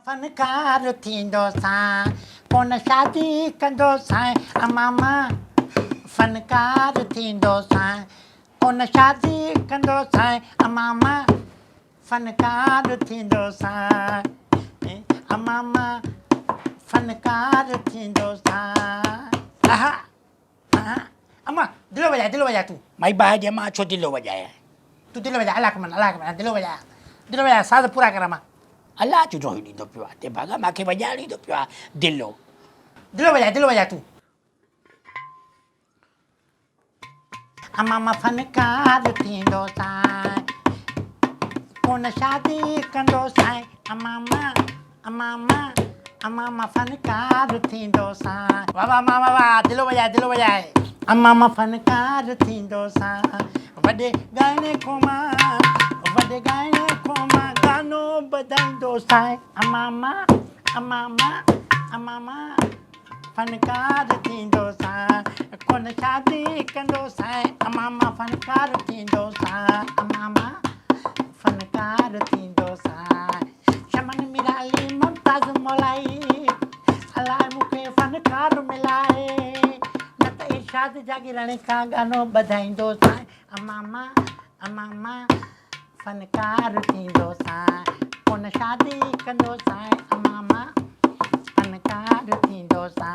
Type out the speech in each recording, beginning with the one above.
फनकार थींदो सां कोन शादी कंदो सां अमामा फनकार थींदो सां कोन शादी कंदो सां अमामा फनकार थींदो सां अमामा फनकार थींदो सां आहा आहा अम्मा दिलो बजा तू माई बाहर जे मां छो दिलो बजाया तू दिलो बजा अलाक मन दिलो बजा साद पूरा कर मां अल्लाह जो ही ॾींदो पियो आहे ते भागा मूंखे वॼाइण ॾींदो पियो आहे दिलो बजा तूं अमामा फनकार थींदो सां कोन शादी कंदो सां अमामा फनकार थींदो सां वाह वाह दिलो बजाए अमामा फनकार थींदो सां वॾे ॻाइणे खां मां गानो ॿुधाईंदो सां अमामा फनकार थींदो सां कोन शादी कंदो सां अमामा फनकार थींदो सां अमामा फनकार थींदो सां शमन मिराली मुमताज़ मोलाई अलाए मूंखे फनकार मिलाए न त इरशाद जागीराणी खां गानो ॿुधाईंदो सां अमामा फनकार थींदो सां कोन शादी कंदो सां अमामा फनकार थींदो सां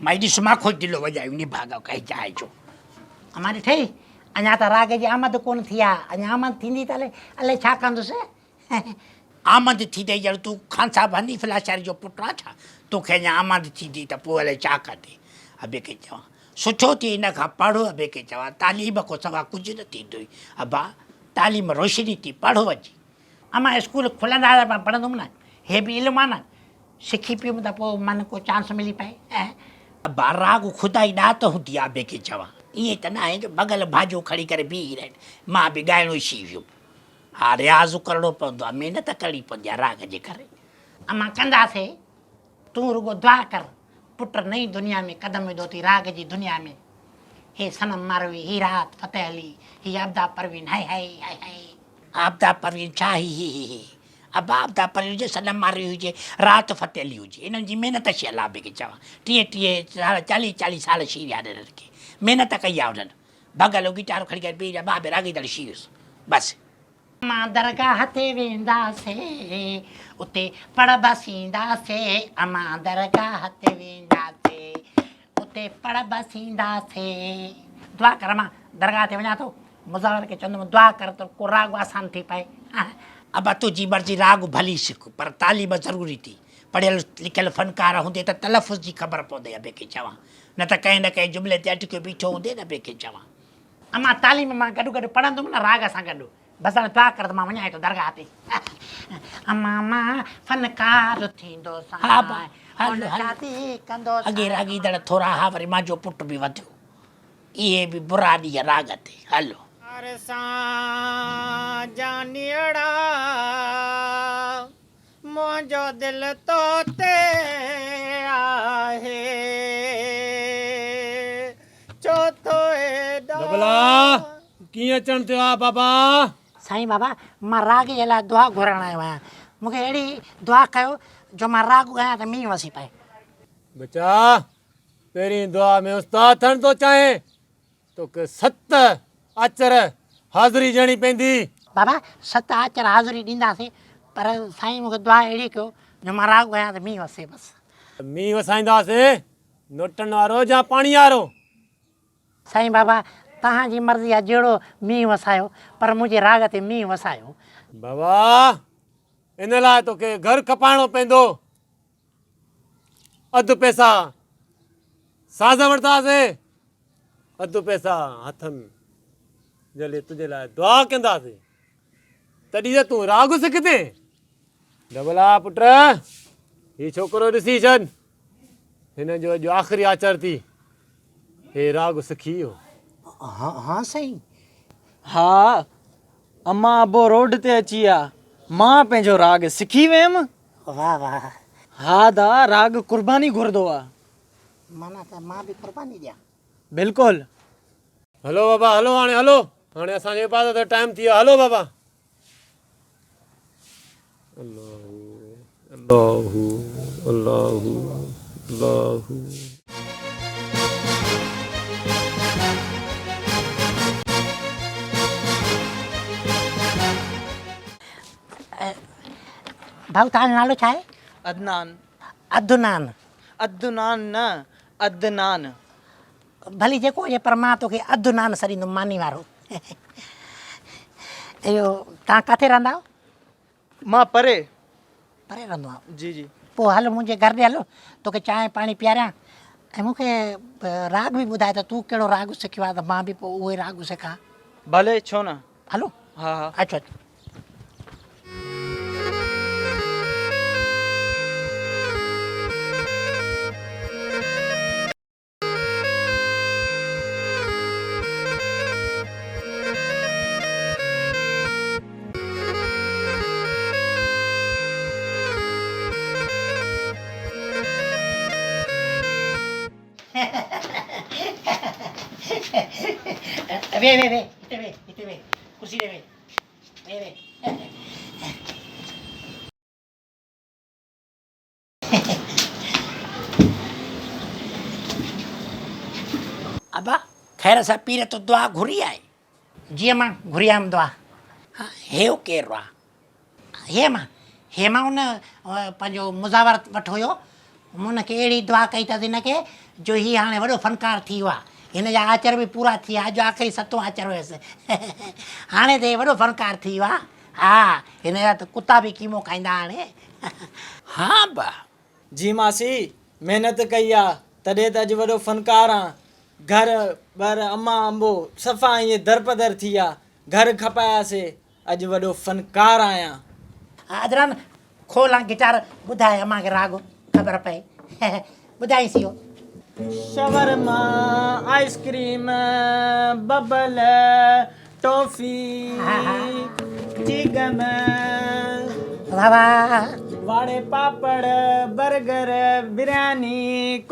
माई ॾिस मां खोज दिलो वॼायो नी भागा काई चाहे जो हमारी ठही अञा त राग जी आमद कोन थी आहे अञा आमद थींदी त अलाए छा कंदुसि आमद थी ॼण तूं ख़ान साहिबु हनीफ़ुल्लाह जो पुटु आहे छा तोखे अञा आमद थींदी त पोइ अलाए छा कंदे अबे खे चवां सुठो थी हिन खां पढ़ो अबे खे चवां तालीम खां सवाइ कुझु न थींदो ई अबा तालीम रोशनी थी पढ़ो अची अमां स्कूल खुलंदा त मां पढ़ंदुमि न हे बि इल्मु आहे न सिखी पियुमि त पोइ मन को चांस मिली पए ऐं अबा राग ख़ुदा ई ॾात हूंदी आहे अबे खे चवां ईअं त न आहे जो बगल भाॼियूं खणी करे बीही रहनि मां बि ॻाइणो ई सी वियुमि हा रियाज़ करिणो पवंदो आहे महिनत करणी पवंदी आहे राग जे करे अमां कंदासीं तूं रुगो दुआ कर पुट नई दुनिया में कदम विधो थी राग जी दुनिया में हे सनम मारवी ही राहत फतेह अली ही आबदा परवीन हाय हाय हाय हाय आबदा परवीन छा ही अब आबदा परवीन हुजे सनम मारवी हुजे राहत फतेह अली हुजे इन्हनि जी महिनत शइ लाभ खे चवां 30 साल 40 साल शी विया हिननि खे महिनत कई आहे हुननि भॻल गिटार खणी करे बीह जा ॿाबे राॻीदड़ शी वियुसि बसि मां दरगाह ते वेंदासीं उते पढ़बसींदासीं अमां दरगाह ते वेंदासीं उते पढ़बसींदासीं दुआ कर मां दरगाह ते वञा थो मुज़ावर खे चवंदुमि दुआ कर त को राग आसान थी पए अबा तुंहिंजी मर्ज़ी राग भली सिख पर तालीम ज़रूरी थी पढ़ियल लिखियल फनकार हूंदे त तलफ़ुज़ जी ख़बर पवंदे अबे खे चवां न त कंहिं न कंहिं जुमिले ते अटकियो बीठो हूंदे न अबे खे चवां अमां तालीम मां गॾु पढ़ंदुमि न राग सां गॾु बसि हाणे दुआ कर त मां वञा थो दरगाह ते अमामा फनकार थींदो सां हा अॻे राॻीदड़ थोरा हा वरी मुंहिंजो पुटु बि वधियो इहे बि बुरा ॾींहं राग ते हलो जानियड़ा मुंहिंजो दिलि तो ते आहे चोथो कीअं अचणु थियो आहे बाबा साईं बाबा मां राग जे लाइ दुआ घुरण आयो आहियां मूंखे अहिड़ी दुआ कयो जो मां राग ॻायां त मींहुं वसी पए बचा पहिरीं दुआ में उस्ताद थियणु थो चाहे तोखे 7 अचर हाज़िरी ॾियणी पवंदी बाबा 7 अचर हाज़िरी ॾींदासीं पर साईं मूंखे दुआ अहिड़ी कयो जो मां राग ॻायां त मींहुं वसे बसि मींहुं वसाईंदासीं नोटनि वारो या पाणी वारो साईं बाबा तव्हांजी मर्ज़ी आहे जहिड़ो मींहुं वसायो पर मुंहिंजे राग ते मींहुं वसायो बाबा इन लाइ तोखे घरु खपाइणो पवंदो अधु पैसा साज़ वठंदासीं अधु पैसा हथ में जॾहिं तुंहिंजे लाइ दुआ कंदासीं तॾहिं त तूं राग सिखंदे डबला पुट हीउ छोकिरो ॾिसी छॾ हिन जो अॼु आख़िरी आचर थी हे राग सिखी वियो हाँ साईं हा अम्मा अबो रोड ते अची विया मां पंहिंजो राग सिखी वियमि वाह वाह हा दा राग कुर्बानी घुरंदो आहे माना त मां बि क़ुर्बानी ॾियां बिल्कुलु हलो बाबा हलो हाणे असांजे इबादत जो टाइम थी वियो हलो बाबा अल्लाहु अल्लाहु अल्लाहु भाऊ तव्हांजो नालो छा आहे? अदनान अदनान। अदनान न अदनान भली जेको हुजे पर मां तोखे अदनान सॾींदुमि मानी वारो। इहो तव्हां किथे रहंदा आहियो? मां परे परे रहंदो आहियां। जी जी पोइ हलो मुंहिंजे घर ॾे हलो, तोखे चांहि पाणी पीआरियां ऐं मूंखे राग बि ॿुधाए त तूं कहिड़ो राग सिखियो आहे त मां बि पोइ उहे राग सिखां। भले छो न हलो हा हा अचो अचो। वे हिते वे कुर्सी ते वे अबा ख़ैर सां पीर तो दुआ घुरी आहे। जीअं मां घुरी आयुमि दुआ। हा हेव केरु आहे? हे मां उन पंहिंजो मुज़ावर वठो हुयो, हुनखे अहिड़ी दुआ कई अथसि हिनखे जो हीअ हाणे वॾो फ़नकार थी वियो आहे। हिन जा आचर बि पूरा थी विया, अॼु आख़िरी 7 आचर हुयसि। हाणे त हे वॾो फ़नकार थी वियो आहे। हा हिन जा त कुता बि कीमो खाईंदा हाणे। हा बा जी मासी महिनत कई आहे तॾहिं त अॼु वॾो फ़नकार आहे। घर ॿर अम्मा अंबो सफ़ा ईअं दरपदर थी विया, घर खपायासीं, अॼु वॾो फ़नकार आहियां। अदरान खोलां गिटार ॿुधाए अम्मा खे राग ख़बर पए। ॿुधाईंसि इहो। Shawarma ice cream bubble toffee chicken वाह वाह। वाड़े पापड़ बर्गर बिरयानी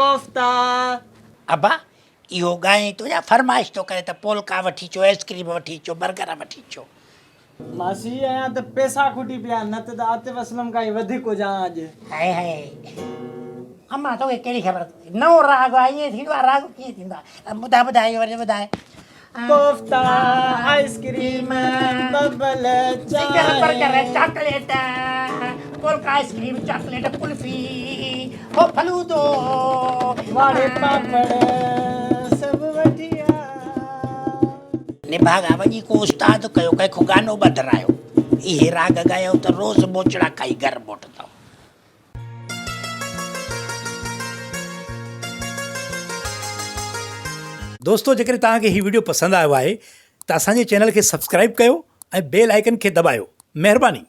कोफ्ता। अबा इहो ॻाए तुंहिंजा फरमाइश थो करे त पोलका वठी अचो, आइस्क्रीम वठी अचो, बर्गर वठी अचो। मासी आहियां त पैसा खुटी पिया, न त आतिफ असलम खां ई वधीक हुजां अॼु। हाय हाय अम्मा तोखे कहिड़ी ख़बर? नओं राग आहे, ईअं थींदो आहे? राग कीअं थींदो आहे? ॿुधाए वरी ॿुधाए। Kofta ice cream bubble chicken burger चाय chocolate polka ice cream chocolate kulfi हो फलूदो वाड़े पापड़ सब वठी आ। निभागा वञी को उस्ताद कयो, कंहिंखो गानो ॿधायो, इहे राग ॻायो त रोज़ बोचड़ा खाई घर मोटंदव। दोस्तों जेकर तव्हांखे ही वीडियो पसंदि आयो आहे त असांजे चैनल खे सब्सक्राइब कयो ऐं बेल आइकन खे दॿायो। महिरबानी।